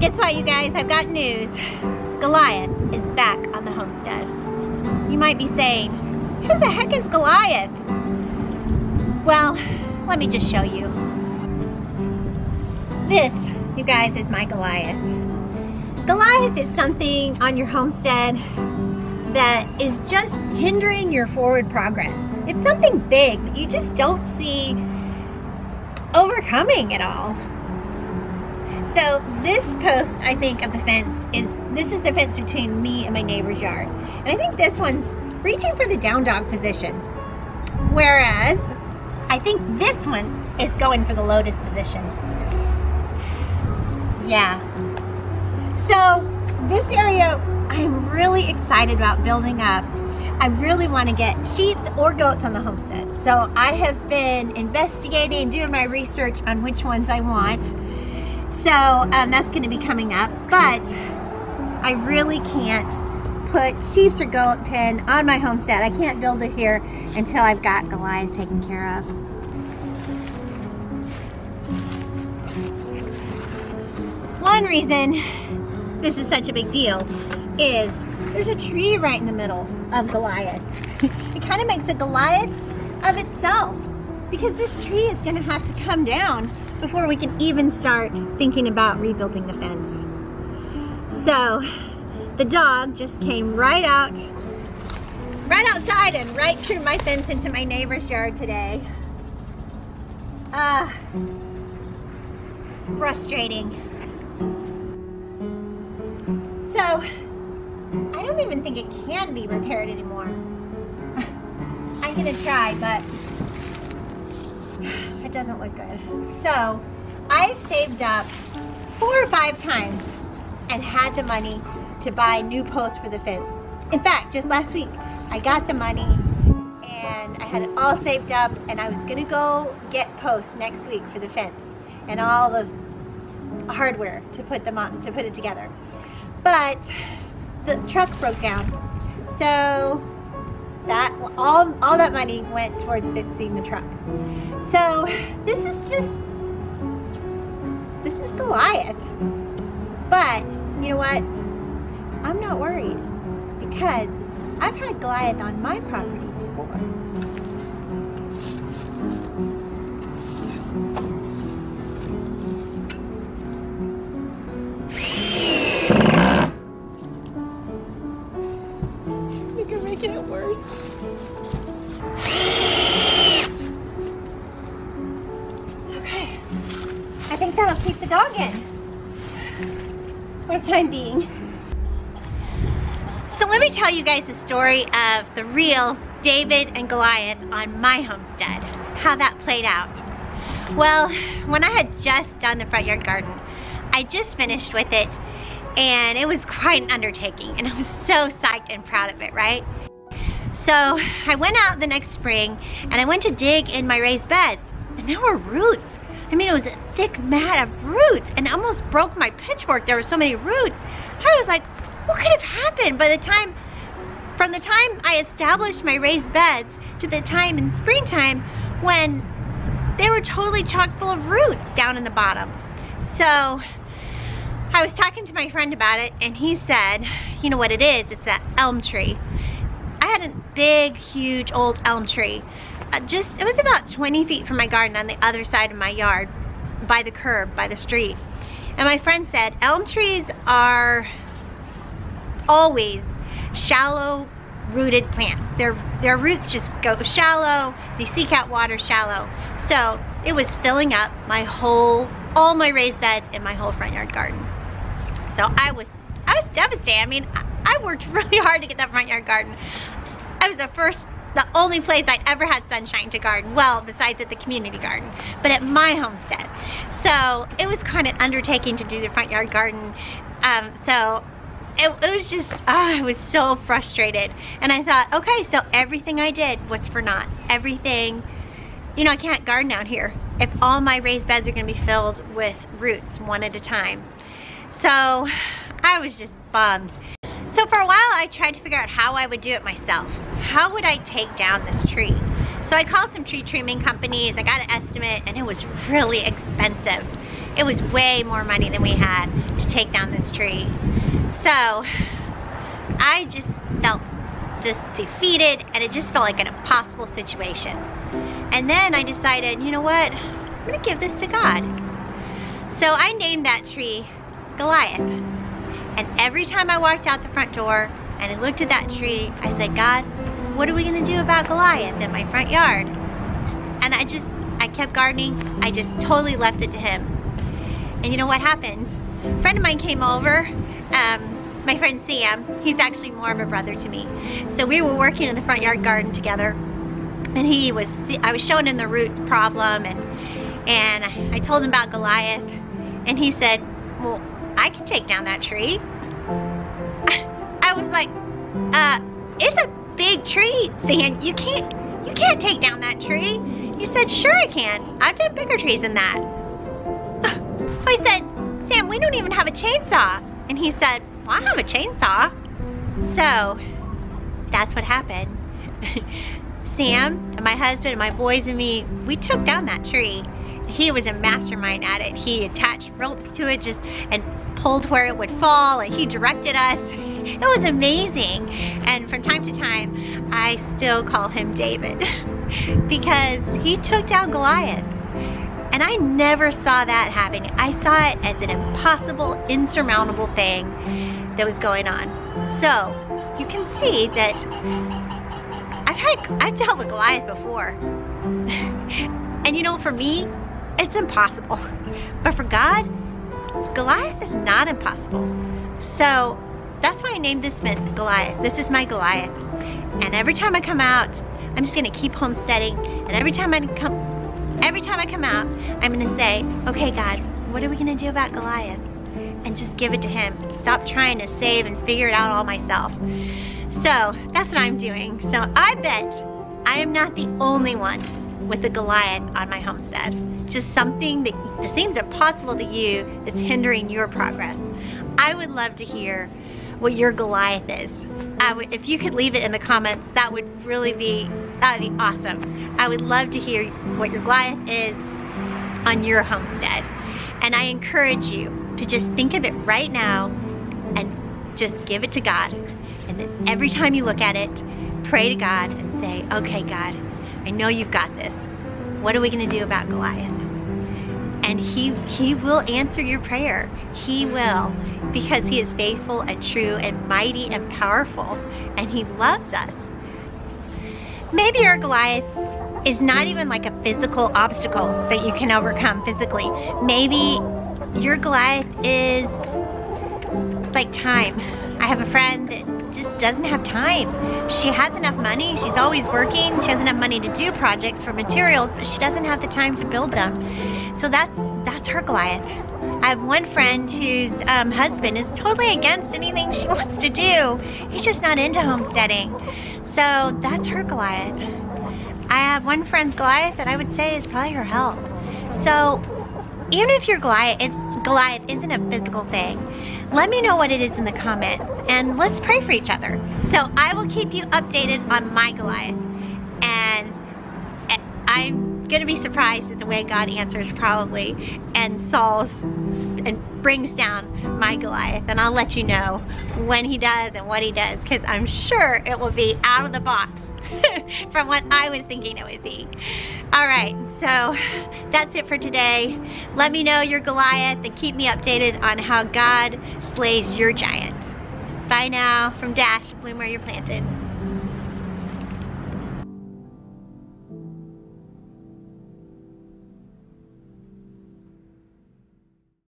Guess what, you guys? I've got news. Goliath is back on the homestead. You might be saying, who the heck is Goliath? Well, let me just show you. This, you guys, is my Goliath. Goliath is something on your homestead that is just hindering your forward progress. It's something big that you just don't see overcoming at all. So this post, I think, of the fence this is the fence between me and my neighbor's yard. And I think this one's reaching for the down dog position. Whereas, I think this one is going for the lotus position. Yeah. So, this area, I'm really excited about building up. I really want to get sheep or goats on the homestead. So, I have been investigating, doing my research on which ones I want. So that's going to be coming up, but I really can't put sheep or goat pen on my homestead. I can't build it here until I've got Goliath taken care of. One reason this is such a big deal is there's a tree right in the middle of Goliath. It kind of makes a Goliath of itself because this tree is going to have to come down before we can even start thinking about rebuilding the fence. So the dog just came right outside and right through my fence into my neighbor's yard today. Frustrating. So I don't even think it can be repaired anymore. I'm gonna try, but it doesn't look good. So I've saved up 4 or 5 times and had the money to buy new posts for the fence. In fact, just last week I got the money and I had it all saved up, and I was gonna go get posts next week for the fence and all the hardware to put them on, to put it together. But the truck broke down, so that all that money went towards fixing the truck. So this is Goliath. But you know what? I'm not worried because I've had Goliath on my property before. You're making it worse. Okay. I think that'll keep the dog in for the time being. So let me tell you guys the story of the real David and Goliath on my homestead, how that played out. Well, when I had just done the front yard garden, I just finished with it, and it was quite an undertaking, and I was so psyched and proud of it, right? So I went out the next spring and I went to dig in my raised beds, and there were roots. I mean, it was a thick mat of roots, and it almost broke my pitchfork. There were so many roots. I was like, what could have happened from the time I established my raised beds to the time in springtime when they were totally chock full of roots down in the bottom. So I was talking to my friend about it, and he said, you know what it is? It's that elm tree. I had a big, huge old elm tree. It was about 20 feet from my garden on the other side of my yard, by the curb, by the street. And my friend said, elm trees are always shallow rooted plants. Their roots just go shallow, they seek out water shallow. So it was filling up all my raised beds in my whole front yard garden. So I was devastated. I mean, I worked really hard to get that front yard garden. I was the only place I'd ever had sunshine to garden. Well, besides at the community garden, but at my homestead. So it was kind of an undertaking to do the front yard garden. So it was just, I was so frustrated. And I thought, okay, so everything I did was for naught. Everything, you know, I can't garden out here if all my raised beds are gonna be filled with roots one at a time. So I was just bummed. So for a while I tried to figure out how I would do it myself. How would I take down this tree? So I called some tree trimming companies, I got an estimate, and it was really expensive. It was way more money than we had to take down this tree. So I just felt just defeated, and it just felt like an impossible situation. And then I decided, you know what? I'm gonna give this to God. So I named that tree Goliath. And every time I walked out the front door and I looked at that tree, I said, God, what are we gonna do about Goliath in my front yard? And I kept gardening. I just totally left it to him. And you know what happened? A friend of mine came over, my friend Sam. He's actually more of a brother to me. So we were working in the front yard garden together, and I was showing him the roots problem, and I told him about Goliath, and he said, well, I can take down that tree. I was like, it's a big tree, Sam. You can't take down that tree. He said, sure I can. I've done bigger trees than that. So I said, Sam, we don't even have a chainsaw. And he said, well, I have a chainsaw. So that's what happened. Sam and my husband and my boys and me, we took down that tree. He was a mastermind at it. He attached ropes to it and pulled where it would fall, and he directed us. It was amazing. And from time to time, I still call him David because he took down Goliath. And I never saw that happening. I saw it as an impossible, insurmountable thing that was going on. So you can see that I've dealt with Goliath before. And you know, for me, it's impossible. But for God, Goliath is not impossible. So that's why I named this myth Goliath. This is my Goliath. And every time I come out, I'm just gonna keep homesteading. And every time I come out, I'm gonna say, okay, God, what are we gonna do about Goliath? And just give it to him. Stop trying to save and figure it out all myself. So that's what I'm doing. So I bet I am not the only one with the Goliath on my homestead. Just something that seems impossible to you that's hindering your progress. I would love to hear what your Goliath is. If you could leave it in the comments, that would be awesome. I would love to hear what your Goliath is on your homestead. And I encourage you to just think of it right now and just give it to God. And then every time you look at it, pray to God and say, okay, God, I know you've got this. What are we gonna do about Goliath? And he will answer your prayer. He will, because he is faithful and true and mighty and powerful, and he loves us. Maybe your Goliath is not even like a physical obstacle that you can overcome physically. Maybe your Goliath is like time. I have a friend that just doesn't have time. She has enough money, she's always working, she has enough money to do projects for materials, but she doesn't have the time to build them. So that's her Goliath. I have one friend whose husband is totally against anything she wants to do. He's just not into homesteading. So that's her Goliath. I have one friend's Goliath that I would say is probably her health. So even if your Goliath isn't a physical thing, let me know what it is in the comments, and let's pray for each other. So I will keep you updated on my Goliath, and I'm gonna be surprised at the way God answers probably and solves and brings down my Goliath, and I'll let you know when he does and what he does, because I'm sure it will be out of the box from what I was thinking it would be. All right, so that's it for today. Let me know your Goliath and keep me updated on how God slays your giant. Bye now from Dash, bloom where you're planted.